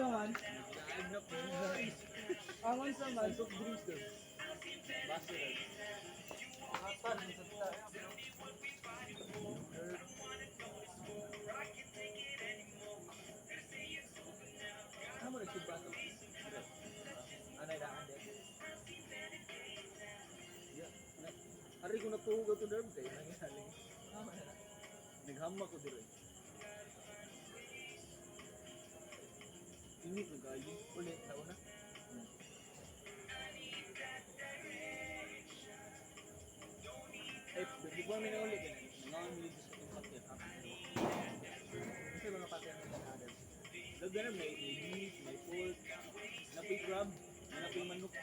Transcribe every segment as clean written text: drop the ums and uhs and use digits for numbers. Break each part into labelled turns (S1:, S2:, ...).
S1: man.
S2: Nag-anak mo guys.
S1: Awan sa man.
S2: Soft drinks doon. Basta lang.
S1: Asan sa tayo.
S2: Ano mo nagsibato? Anay daan din. Yeah. Ari ko napuhugaw to derm kayo nangyari. Naghama ko dire. Init na kayo. Ulit na una. Eh, di ba may naulit yan? Mga miligis sa impact yan. Kasi mga pati ang nagsasadal. Lagyan may beef, may pork, napay crab, napay manok.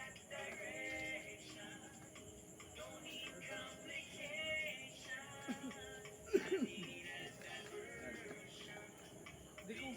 S2: Di ko.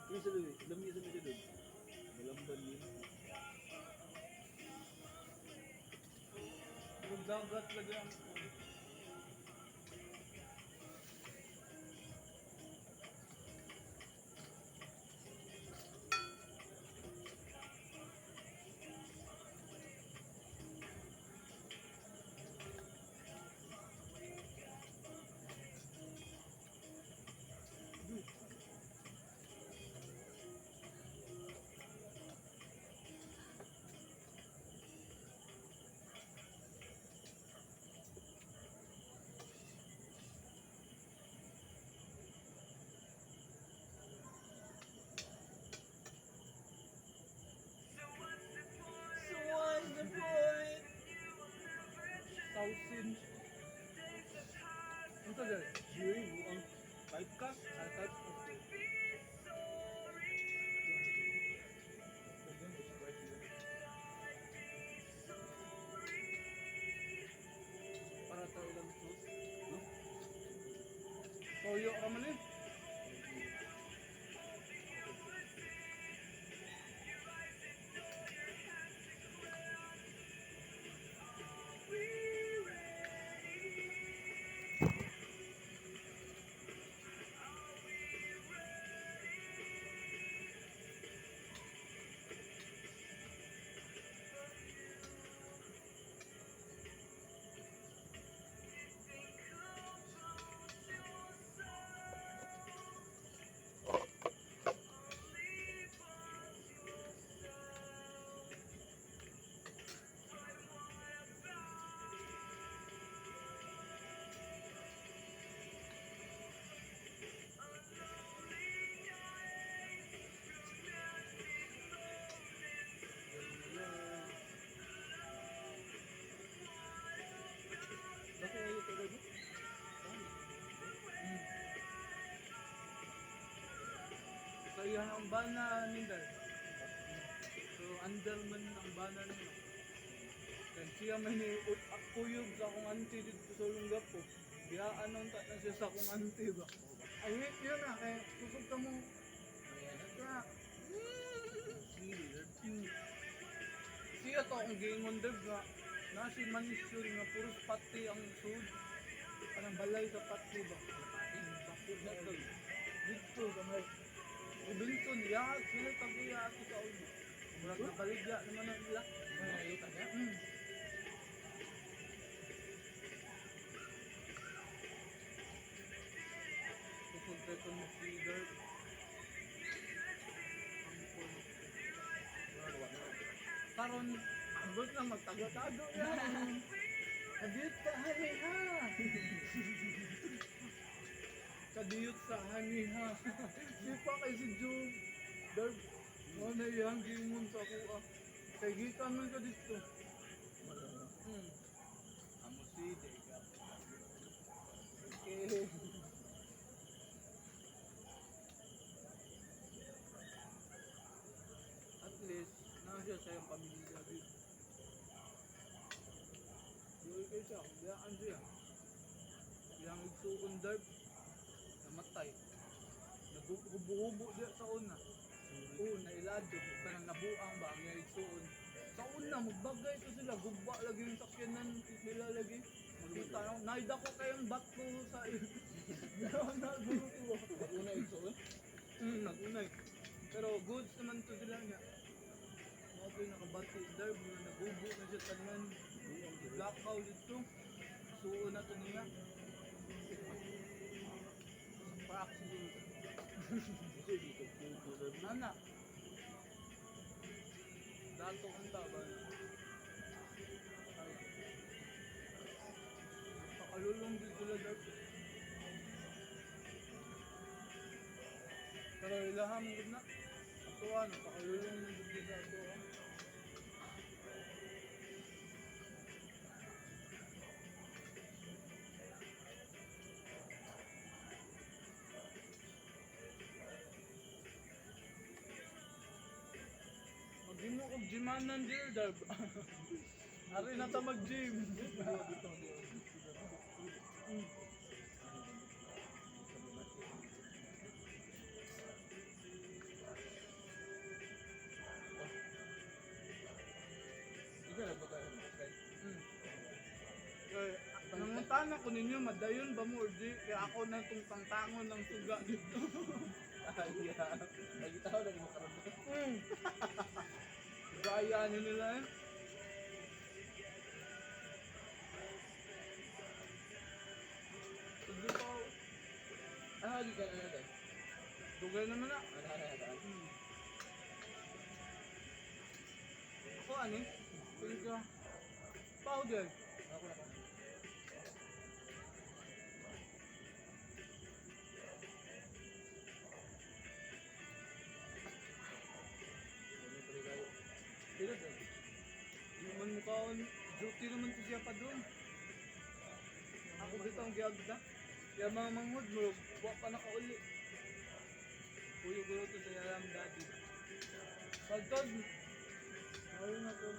S2: Yung sa doon, alam niyo sa mga doon. Malamban yun.
S1: Yung dagat lagi ang
S2: So what's the point?
S1: thousand. Ito dyan.
S2: Yun, ang typecast.
S1: Atat. Para tayo lang sus.
S2: No?
S1: Toyo ka man eh.
S2: Bakit ayaw ka doon?
S1: Kaya ang bana nila. So, andal man ang bana nila. Then siya may niuyog sa akong auntie dito sa lunggap ko. Biyaan nung na siya sa akong auntie ba. Ay, yun na. Kaya kusog ka mo. Kaya, siya to akong gingon dev nga. Nasi manisyon nga puros pati ang sud. Parang balay sa pati ba. Bakit na to? Dito sa may Ubinton, ya, sila tagiya ako sa ulo. Murag na baligya naman ang ila.
S2: Ayaw ka niya?
S1: Pupunta ko mo si Dirk. Karon, abot na magtago-tago yan. Kadiyot sa hani ha. Kadiyot sa hani ha. Sipa kay si Job. Dirk, ano yan, gimon sa kuha. Kay gitan man ka dito.
S2: Amo si Dega.
S1: Okay. At least, nasa siya sa iyong pamilya dito. namatay siya. Biyaan siya. Yang igsuon darb. Namatay. Naghubo-hubo diya sa una. Una ilado. Kanang nabuang ba ang yang igsuon. Sa una, magbagay to sila. Gugba lagi yung sakyanan nila lagi. Makita na. Naida ko kayong bato sa iyo. Nagulo ko.
S2: Pag-una igsuon?
S1: Nagunay. Pero goods naman to sila niya. Mga ko'y nakabati darb na nagubo na siya tanan. Blackout dito. Suon na to niya. Crack siguro.
S2: Kasi dito, kultural mo.
S1: Anak. Dato ang taba. Pakalulong din sila darb. Pero ilaham gud na. Atuan, pakalulong din dito sa atuan. Magin mo kong gymanan dir darb. Ari na ta mag-gym.
S2: Ikaw lang ba tayo mag-friend?
S1: Nanguntahan ako ninyo, madayon ba mo or di? Kaya ako na itong tantangon ng suga dito.
S2: Yeah. Nagitaw na mo karoon.
S1: Gaya nila eh. Sige po.
S2: Lagi ka na natin.
S1: Dugay naman na.
S2: Ano na natin?
S1: Ako ano? Pwede ka. Powder.
S2: Ako na.
S1: Dito doon. Hindi man mukhaon. Duty naman to siya pa doon. Ako dito ang giyagda. Kaya mga manghod mo, buwa pa nakauli. Puyo-gulo to sa yalam dati. Pagtod. Ayun na to.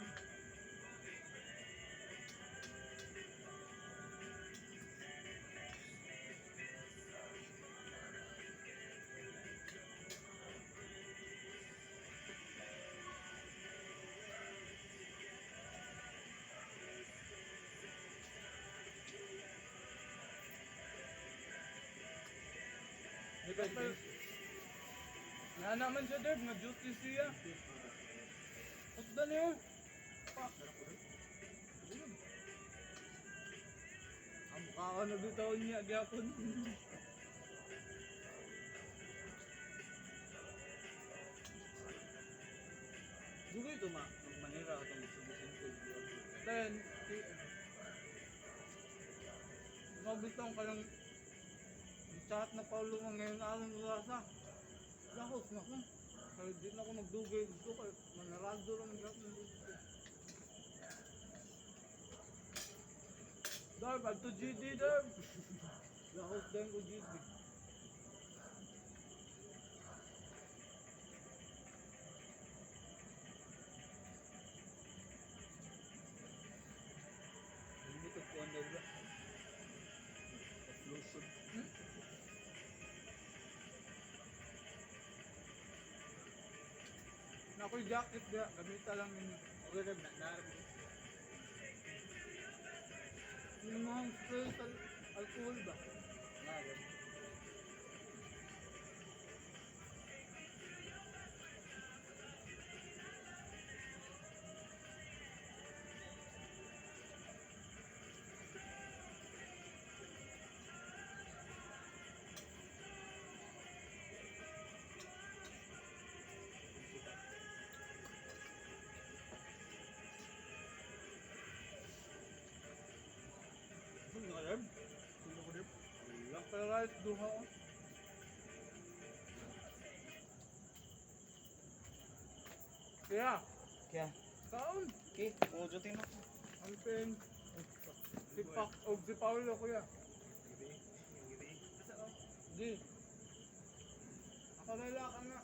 S1: Na naman siya Derb, na-duty siya. Pagda niyo. Ang mukha ko nabitaw niya, di ako.
S2: Dugo ito manira itong subusin ko.
S1: Then, mabitaw ka lang. Chat na Paulo mga ngayon alam mo sa lakos na ko. Kaya di na ako magdugay dito kaya manarado lang ang gapon dito. Darb, ato GD Darb. Lakos din ko GD.
S2: Hindi mo ito po under ba? Explosion.
S1: Na ako'y jacket ga, gamita lang ninyo.
S2: Okay na, naharap mo.
S1: Yung mga spray sa alcohol ba?
S2: Naharap. Sino ka, Derb? Sino ka, Derb?
S1: Wala pa right, duha. Kaya,
S2: Kaya,
S1: kaon.
S2: okay, pujutin mo.
S1: Ang pen. Si Pak o si Paulo kuya. Di. Ako nila ka na.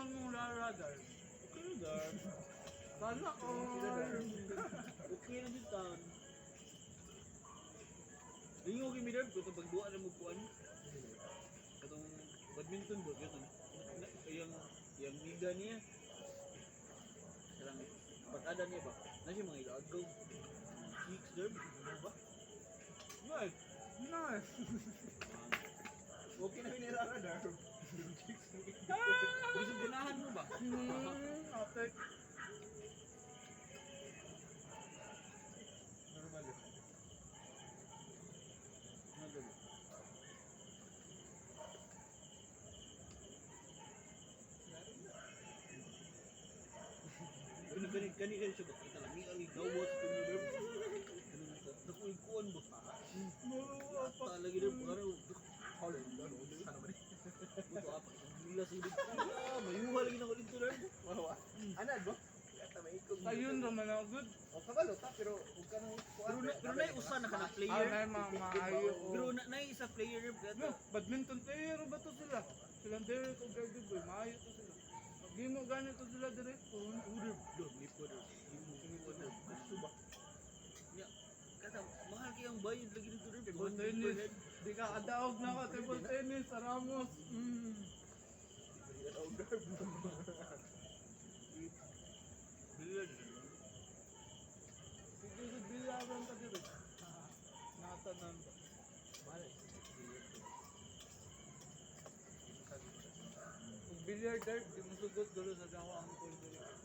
S1: man mong radar.
S2: Okay na dar.
S1: Sana all.
S2: Okay na din tan. Lingo kay mi dar ko pag duwa na mo kuan. Katong badminton ba ganun. Yang liga niya. Sarang barkada niya ba? Na siya mga ilagaw. Six derb, ano ba?
S1: Nice. Nice.
S2: Okay na minirara dar. Gusto ganahan mo ba?
S1: Okay.
S2: Normal yun. Normal yun. Kani siya ba? Kita lang, ang igawat ko mo der. Nakuig kuan ba? Ata lagi der, parang halo, ano ba? Buto apa? Nila sudid. Mayuha lagi na ko dito der.
S3: Mawa. Ana ba? Kata may ikog.
S1: Ayun naman ako good.
S3: O kabalo ta pero ug kanang
S2: Pero na usa na ka na
S1: Ah,
S2: player.
S1: na maayo ko.
S2: Pero na isa player
S1: No, badminton player ba to sila? Silang Derek o Gardner Boy, maayo to sila. Pag di mo ganito sila direkto,
S2: Uder, do ni poder. Gusto ba? Ya, kata mahal kayang bayad lagi dito der.
S1: table tennis. Di ka adaog na ka, table tennis sa Ramos.
S2: Billiard.
S1: Sige, bilaran ka direct. Natanan ba? Kung billiard dart, di mo sugot dulo sa dako ang coin direct.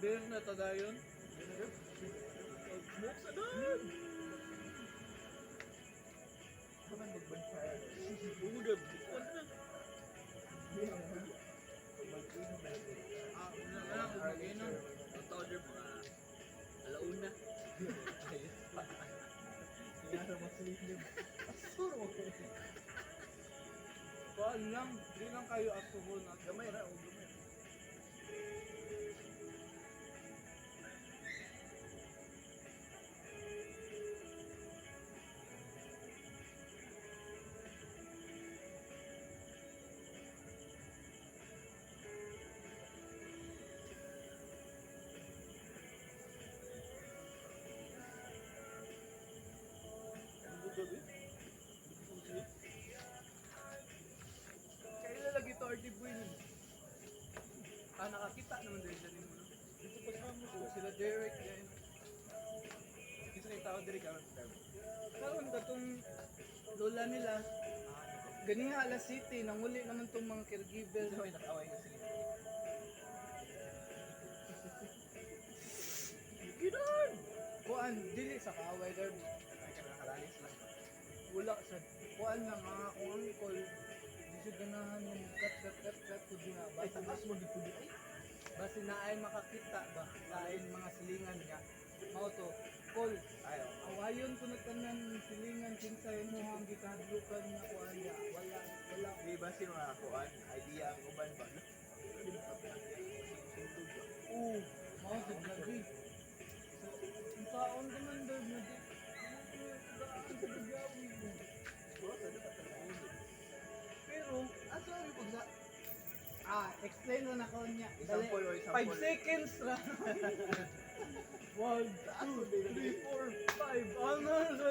S1: Beer na tadayon.
S2: Smoke sa daan.
S3: Kaman magbanfire.
S2: Uder, kuan na.
S3: Mag-inom na ito.
S1: Ah, una na lang kung mag-inom.
S2: Totoo der mga alauna.
S3: Kaya na maslilim. Asuro.
S1: Kuhaan lang, di lang kayo alcohol at
S3: Gamay ra o gamay.
S1: kailan lagi to RT Boy nun? Ah, nakakita naman din dyan mo, no?
S3: Dito pa sa mo.
S1: Sila Derek, yan.
S3: Kisa kay tao diri karon.
S1: Karon katong lola nila, ganiha alas city, nanguli naman tong mga caregiver.
S3: May nakaway na sila.
S1: Ginon! Kuan, dili sa kaaway der.
S3: Ay ka nakalalis lang.
S1: Wala sa kuan lang mga kung uncle. Di siya ganahan yung cut ko di nga.
S3: Ay
S1: Basta
S3: taas mo dito di ay.
S1: basta na ay makakita ba? Lain mga silingan niya. Mao to, call.
S3: Ayo.
S1: Awayon ko na tanan silingan kinsay mo ang gikahadlukan nga kuan niya. Wala.
S3: Di ba si mga kuan idea ang uban ba?
S1: Oo, mao sa lagi. Ang taon naman daw na di. Pero,
S3: Aso ang pagsa
S1: explain mo na ko niya.
S3: Example o example.
S1: 5 seconds ra. 1, 2, 3, 4, 5. Ano na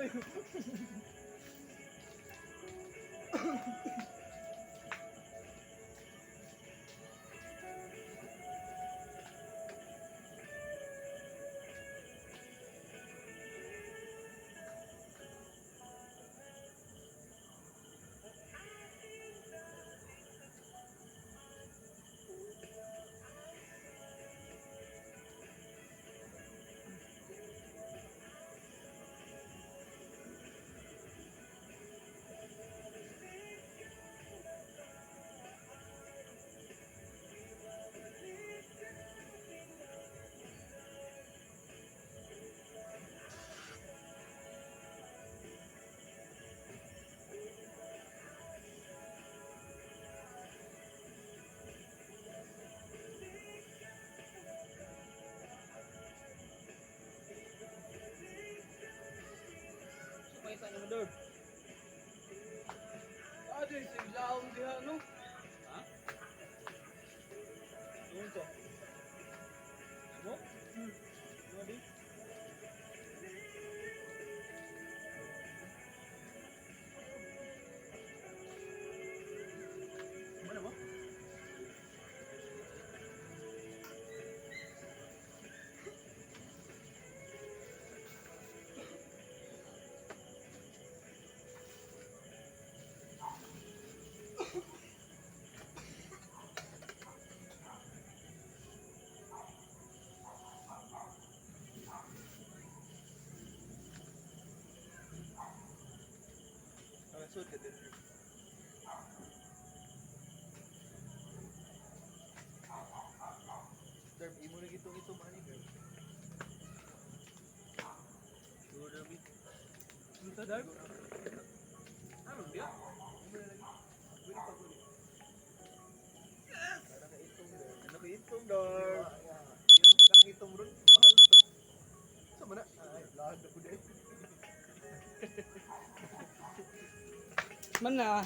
S2: sa inyo, Dorb.
S1: Adi, siglaong diha, no?
S2: Ha? Doon to. Ano? Ano di?
S3: Ano mo? Nakasud ka din. Derb, imo na gitong ani, Derb.
S2: Sure, Derby.
S1: Ano sa dark?
S2: Ano dia?
S3: Imo na lagi. Wala pa ko. Para ka itong, Derb.
S2: Ano kayo itong, Dorb?
S3: Yung kita nang itong ron, mahal na to. Sa mana? Ay, lahad na po din.
S1: Man na,